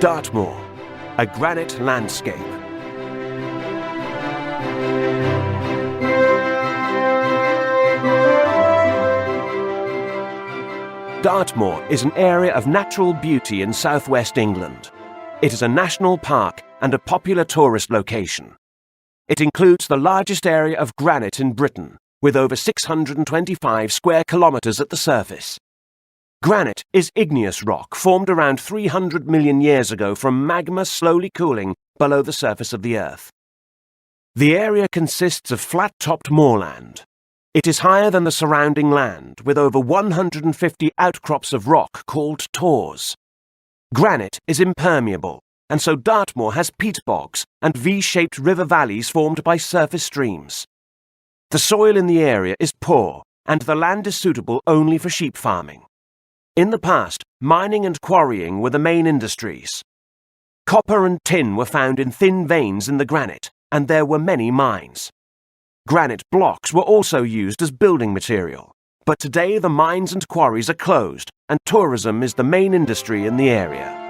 Dartmoor, a granite landscape. Dartmoor is an area of natural beauty in southwest England. It is a national park and a popular tourist location. It includes the largest area of granite in Britain, with over 625 square kilometres at the surface. Granite is igneous rock formed around 300 million years ago from magma slowly cooling below the surface of the Earth. The area consists of flat-topped moorland. It is higher than the surrounding land, with over 150 outcrops of rock called tors. Granite is impermeable, and so Dartmoor has peat bogs and V-shaped river valleys formed by surface streams. The soil in the area is poor, and the land is suitable only for sheep farming. In the past, mining and quarrying were the main industries. Copper and tin were found in thin veins in the granite, and there were many mines. Granite blocks were also used as building material, but today the mines and quarries are closed, and tourism is the main industry in the area.